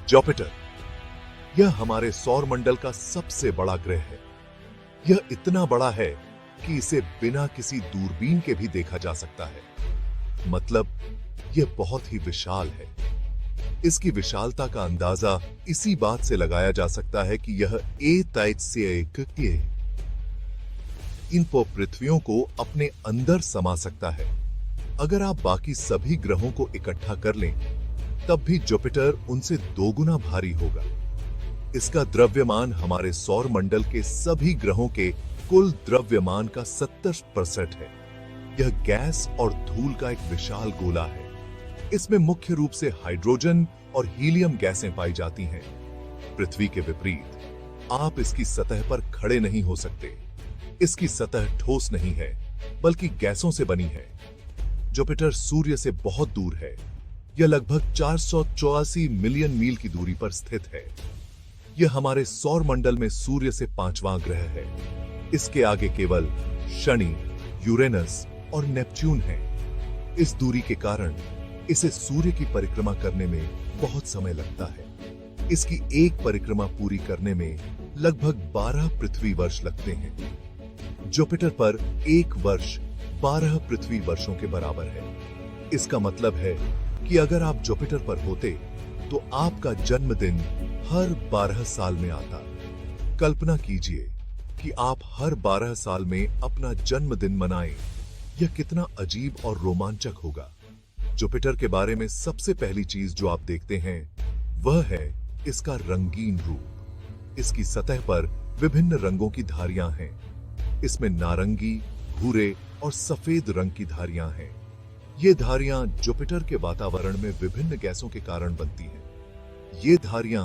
Jupiter यह हमारे सौर मंडल का सबसे बड़ा ग्रह है। यह इतना बड़ा है कि इसे बिना किसी दूरबीन के भी देखा जा सकता है। मतलब यह बहुत ही विशाल है। इसकी विशालता का अंदाजा इसी बात से लगाया जा सकता है कि यह इन पृथ्वियों को अपने अंदर समा सकता है। अगर आप बाकी सभी ग्रहों को इकट्ठा कर लें, तब भी जुपिटर उनसे 2 गुना भारी होगा। इसका द्रव्यमान हमारे सौर मंडल के सभी ग्रहों के कुल द्रव्यमान का 70% है। यह गैस और धूल का एक विशाल गोला है। इसमें मुख्य रूप से हाइड्रोजन और हीलियम गैसें पाई जाती हैं। पृथ्वी के विपरीत आप इसकी सतह पर खड़े नहीं हो सकते। इसकी सतह ठोस नहीं है, बल्कि गैसों से बनी है। जुपिटर सूर्य से बहुत दूर है। यह लगभग 484 मिलियन मील की दूरी पर स्थित है। यह हमारे सौर मंडल में सूर्य से 5वां ग्रह है। इसके आगे केवल शनि, यूरेनस और नेपच्यून है। इस दूरी के कारण इसे सूर्य की परिक्रमा करने में बहुत समय लगता है। इसकी एक परिक्रमा पूरी करने में लगभग 12 पृथ्वी वर्ष लगते हैं। जुपिटर पर एक वर्ष 12 पृथ्वी वर्षों के बराबर है। इसका मतलब है कि अगर आप जुपिटर पर होते तो आपका जन्मदिन हर 12 साल में आता। कल्पना कीजिए कि आप हर 12 साल में अपना जन्मदिन मनाएं। यह कितना अजीब और रोमांचक होगा। जुपिटर के बारे में सबसे पहली चीज जो आप देखते हैं वह है इसका रंगीन रूप। इसकी सतह पर विभिन्न रंगों की धारियां हैं। इसमें नारंगी, भूरे और सफेद रंग की धारियां हैं। ये धारियां जुपिटर के वातावरण में विभिन्न गैसों के कारण बनती हैं। ये धारियां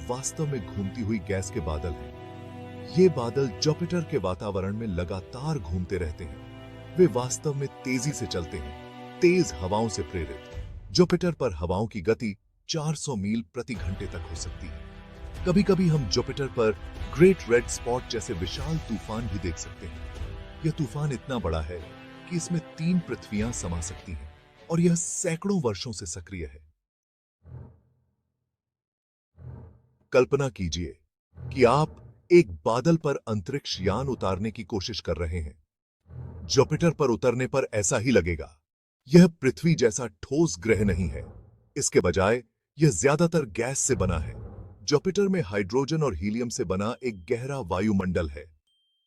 वास्तव में घूमती हुई गैस के बादल हैं। ये बादल जुपिटर के वातावरण में लगातार घूमते रहते हैं। वे वास्तव में तेजी से चलते हैं, तेज हवाओं से प्रेरित। जुपिटर पर हवाओं की गति 400 मील प्रति घंटे तक हो सकती है। कभी कभी हम जुपिटर पर ग्रेट रेड स्पॉट जैसे विशाल तूफान भी देख सकते हैं। यह तूफान इतना बड़ा है कि इसमें 3 पृथ्वियां समा सकती हैं और यह सैकड़ों वर्षों से सक्रिय है। कल्पना कीजिए कि आप एक बादल पर अंतरिक्ष यान उतारने की कोशिश कर रहे हैं। जुपिटर पर उतरने पर ऐसा ही लगेगा। यह पृथ्वी जैसा ठोस ग्रह नहीं है। इसके बजाय यह ज्यादातर गैस से बना है। जुपिटर में हाइड्रोजन और हीलियम से बना एक गहरा वायुमंडल है।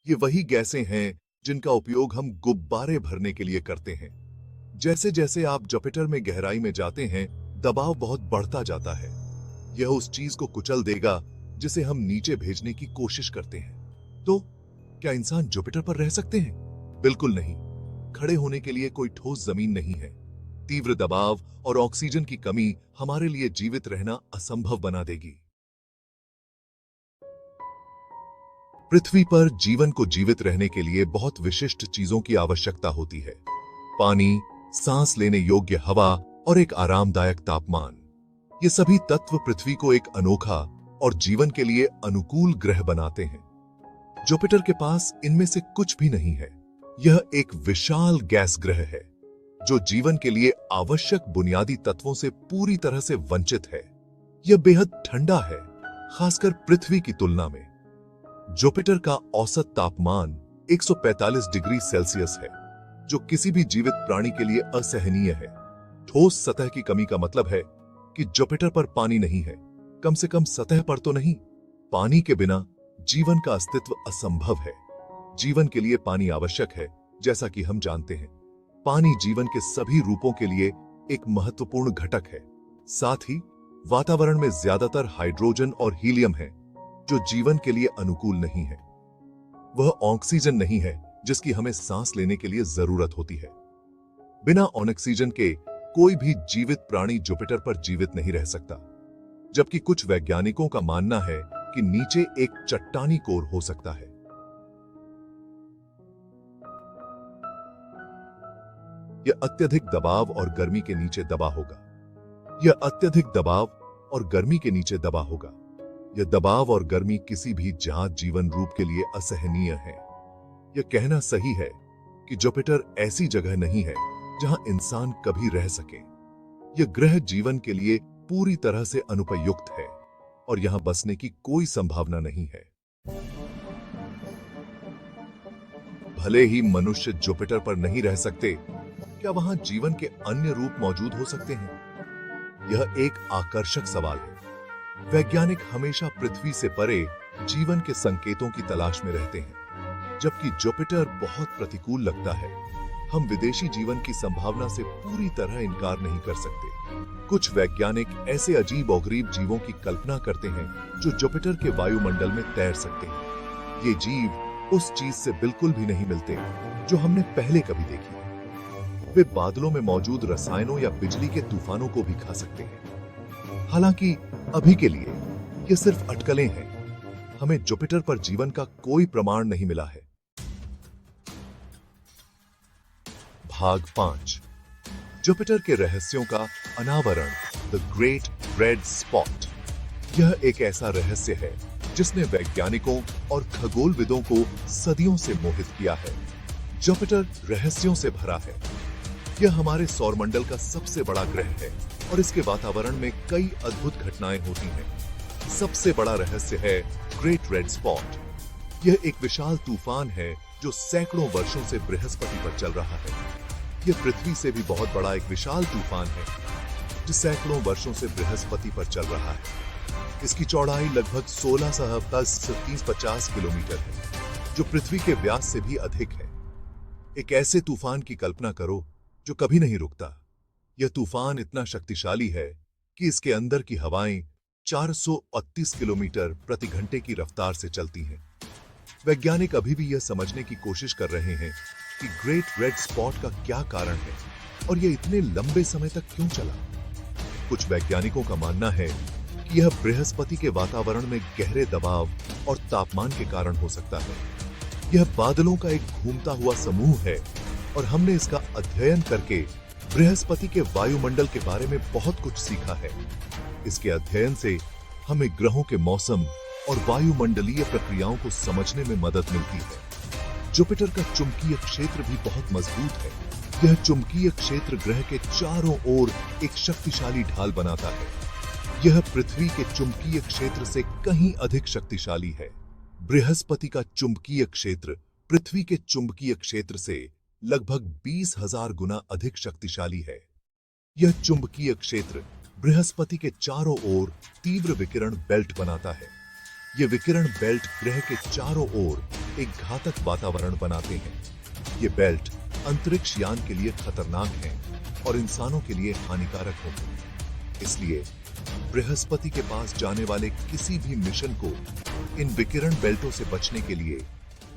ये वही गैसें हैं जिनका उपयोग हम गुब्बारे भरने के लिए करते हैं। जैसे जैसे आप जुपिटर में गहराई में जाते हैं, दबाव बहुत बढ़ता जाता है। यह उस चीज को कुचल देगा जिसे हम नीचे भेजने की कोशिश करते हैं। तो क्या इंसान जुपिटर पर रह सकते हैं? बिल्कुल नहीं। खड़े होने के लिए कोई ठोस जमीन नहीं है। तीव्र दबाव और ऑक्सीजन की कमी हमारे लिए जीवित रहना असंभव बना देगी। पृथ्वी पर जीवन को जीवित रहने के लिए बहुत विशिष्ट चीजों की आवश्यकता होती है। पानी, सांस लेने योग्य हवा और एक आरामदायक तापमान। ये सभी तत्व पृथ्वी को एक अनोखा और जीवन के लिए अनुकूल ग्रह बनाते हैं। जुपिटर के पास इनमें से कुछ भी नहीं है। यह एक विशाल गैस ग्रह है जो जीवन के लिए आवश्यक बुनियादी तत्वों से पूरी तरह से वंचित है। यह बेहद ठंडा है, खासकर पृथ्वी की तुलना में। जुपिटर का औसत तापमान 145 डिग्री सेल्सियस है, जो किसी भी जीवित प्राणी के लिए असहनीय है। ठोस सतह की कमी का मतलब है कि जुपिटर पर पानी नहीं है, कम से कम सतह पर तो नहीं। पानी के बिना जीवन का अस्तित्व असंभव है। जीवन के लिए पानी आवश्यक है, जैसा कि हम जानते हैं। पानी जीवन के सभी रूपों के लिए एक महत्वपूर्ण घटक है। साथ ही वातावरण में ज्यादातर हाइड्रोजन और हीलियम है, जो जीवन के लिए अनुकूल नहीं है। वह ऑक्सीजन नहीं है जिसकी हमें सांस लेने के लिए जरूरत होती है। बिना ऑक्सीजन के कोई भी जीवित प्राणी जुपिटर पर जीवित नहीं रह सकता, जबकि कुछ वैज्ञानिकों का मानना है कि नीचे एक चट्टानी कोर हो सकता है। यह अत्यधिक दबाव और गर्मी के नीचे दबा होगा। यह अत्यधिक दबाव और गर्मी के नीचे दबा होगा। यह दबाव और गर्मी किसी भी जहाज जीवन रूप के लिए असहनीय है। यह कहना सही है कि जुपिटर ऐसी जगह नहीं है जहां इंसान कभी रह सके। यह ग्रह जीवन के लिए पूरी तरह से अनुपयुक्त है। और यहां बसने की कोई संभावना नहीं है। भले ही मनुष्य जुपिटर पर नहीं रह सकते, क्या वहां जीवन के अन्य रूप मौजूद हो सकते हैं? यह एक आकर्षक सवाल है। वैज्ञानिक हमेशा पृथ्वी से परे जीवन के संकेतों की तलाश में रहते हैं, जबकि जुपिटर बहुत प्रतिकूल लगता है। हम विदेशी जीवन की संभावना से पूरी तरह इनकार नहीं कर सकते। कुछ वैज्ञानिक ऐसे अजीब और गरीब जीवों की कल्पना करते हैं जो जुपिटर के वायुमंडल में तैर सकते हैं। ये जीव उस चीज से बिल्कुल भी नहीं मिलते जो हमने पहले कभी देखी है। वे बादलों में मौजूद रसायनों या बिजली के तूफानों को भी खा सकते हैं। हालांकि अभी के लिए ये सिर्फ अटकलें हैं। हमें जुपिटर पर जीवन का कोई प्रमाण नहीं मिला है। भाग 5, जुपिटर के रहस्यों का अनावरण, द ग्रेट रेड स्पॉट। यह एक ऐसा रहस्य है जिसने वैज्ञानिकों और खगोलविदों को सदियों से मोहित किया है। जुपिटर रहस्यों से भरा है। यह हमारे सौरमंडल का सबसे बड़ा ग्रह है और इसके वातावरण में कई अद्भुत घटनाएं होती हैं। सबसे बड़ा रहस्य है ग्रेट रेड स्पॉट। यह एक विशाल तूफान है जो सैकड़ों वर्षों से बृहस्पति पर चल रहा है। यह पृथ्वी से भी बहुत बड़ा एक विशाल तूफान है जो सैकड़ों वर्षों से बृहस्पति पर चल रहा है। इसकी चौड़ाई लगभग 1650 किलोमीटर है, जो पृथ्वी के व्यास से भी अधिक है। एक ऐसे तूफान की कल्पना करो जो कभी नहीं रुकता। यह तूफान इतना शक्तिशाली है कि इसके अंदर की हवाएं 438 किलोमीटर प्रति घंटे की रफ्तार से चलती हैं। वैज्ञानिक अभी भी यह समझने की कोशिश कर रहे हैं कि ग्रेट रेड स्पॉट का क्या कारण है और यह इतने लंबे समय तक क्यों चला। कुछ वैज्ञानिकों का मानना है कि यह बृहस्पति के वातावरण में गहरे दबाव और तापमान के कारण हो सकता है। यह बादलों का एक घूमता हुआ समूह है और हमने इसका अध्ययन करके बृहस्पति के वायुमंडल के बारे में बहुत कुछ सीखा है। इसके अध्ययन से हमें ग्रहों के मौसम और वायुमंडलीय प्रक्रियाओं को समझने में मदद मिलती है। जुपिटर का चुंबकीय क्षेत्र भी बहुत मजबूत है। यह चुंबकीय क्षेत्र ग्रह के चारों ओर एक शक्तिशाली ढाल बनाता है। यह पृथ्वी के चुंबकीय क्षेत्र से कहीं अधिक शक्तिशाली है। बृहस्पति का चुंबकीय क्षेत्र पृथ्वी के चुंबकीय क्षेत्र से लगभग 20,000 गुना अधिक शक्तिशाली है। यह चुंबकीय क्षेत्र बृहस्पति के चारों ओर तीव्र विकिरण बेल्ट बनाता है। ये विकिरण बेल्ट ग्रह के चारों ओर एक घातक वातावरण बनाते हैं। ये बेल्ट अंतरिक्ष यान के लिए खतरनाक हैं और इंसानों के लिए हानिकारक होंगे। इसलिए बृहस्पति के पास जाने वाले किसी भी मिशन को इन विकिरण बेल्टों से बचने के लिए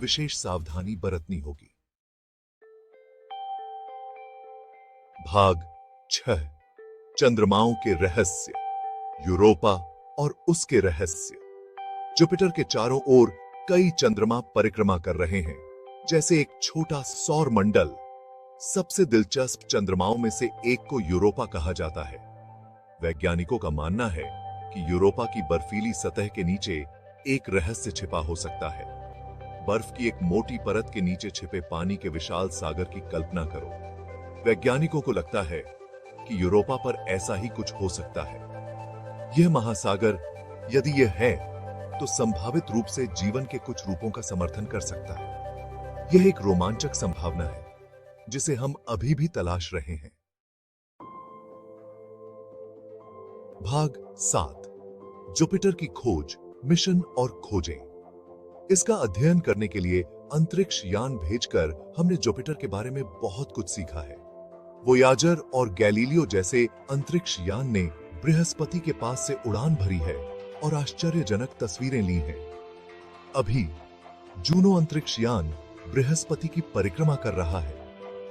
विशेष सावधानी बरतनी होगी। भाग 6, चंद्रमाओं के रहस्य, यूरोपा और उसके रहस्य। जुपिटर के चारों ओर कई चंद्रमा परिक्रमा कर रहे हैं, जैसे एक छोटा सौर मंडल। सबसे दिलचस्प चंद्रमाओं में से एक को यूरोपा कहा जाता है। वैज्ञानिकों का मानना है कि यूरोपा की बर्फीली सतह के नीचे एक रहस्य छिपा हो सकता है। बर्फ की एक मोटी परत के नीचे छिपे पानी के विशाल सागर की कल्पना करो। वैज्ञानिकों को लगता है कि यूरोपा पर ऐसा ही कुछ हो सकता है। यह महासागर, यदि यह है, तो संभावित रूप से जीवन के कुछ रूपों का समर्थन कर सकता है। यह एक रोमांचक संभावना है जिसे हम अभी भी तलाश रहे हैं। भाग 7, जुपिटर की खोज, मिशन और खोजें। इसका अध्ययन करने के लिए अंतरिक्ष यान भेजकर हमने जुपिटर के बारे में बहुत कुछ सीखा है। वोयाजर और गैलीलियो जैसे अंतरिक्ष यान ने बृहस्पति के पास से उड़ान भरी है और आश्चर्यजनक तस्वीरें ली हैं। अभी जूनो अंतरिक्ष यान बृहस्पति की परिक्रमा कर रहा है।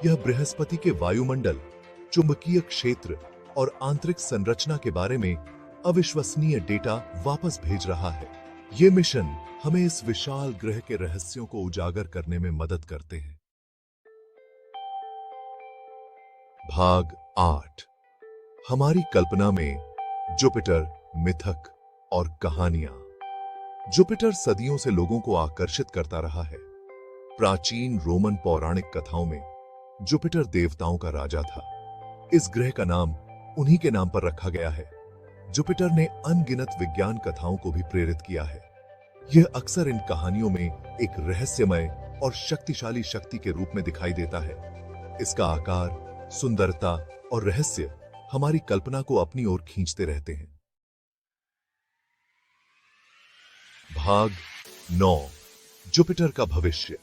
यह बृहस्पति के वायुमंडल, चुंबकीय क्षेत्र और आंतरिक संरचना के बारे में अविश्वसनीय डेटा वापस भेज रहा है। ये मिशन हमें इस विशाल ग्रह के रहस्यों को उजागर करने में मदद करते हैं। भाग 8, हमारी कल्पना में जुपिटर, मिथक और कहानियां। जुपिटर सदियों से लोगों को आकर्षित करता रहा है। प्राचीन रोमन पौराणिक कथाओं में जुपिटर देवताओं का राजा था। इस ग्रह का नाम उन्हीं के नाम पर रखा गया है। जुपिटर ने अनगिनत विज्ञान कथाओं को भी प्रेरित किया है। यह अक्सर इन कहानियों में एक रहस्यमय और शक्तिशाली शक्ति के रूप में दिखाई देता है। इसका आकार, सुंदरता और रहस्य हमारी कल्पना को अपनी ओर खींचते रहते हैं। भाग 9, जुपिटर का भविष्य।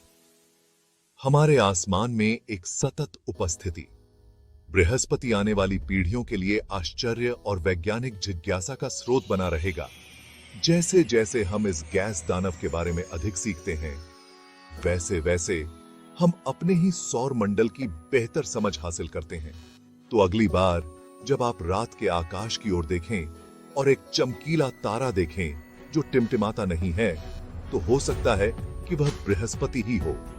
हमारे आसमान में एक सतत उपस्थिति। बृहस्पति आने वाली पीढ़ियों के लिए आश्चर्य और वैज्ञानिक जिज्ञासा का स्रोत बना रहेगा। जैसे जैसे हम इस गैस दानव के बारे में अधिक सीखते हैं, वैसे वैसे हम अपने ही सौर मंडल की बेहतर समझ हासिल करते हैं। तो अगली बार जब आप रात के आकाश की ओर देखें और एक चमकीला तारा देखें जो टिमटिमाता नहीं है, तो हो सकता है कि वह बृहस्पति ही हो।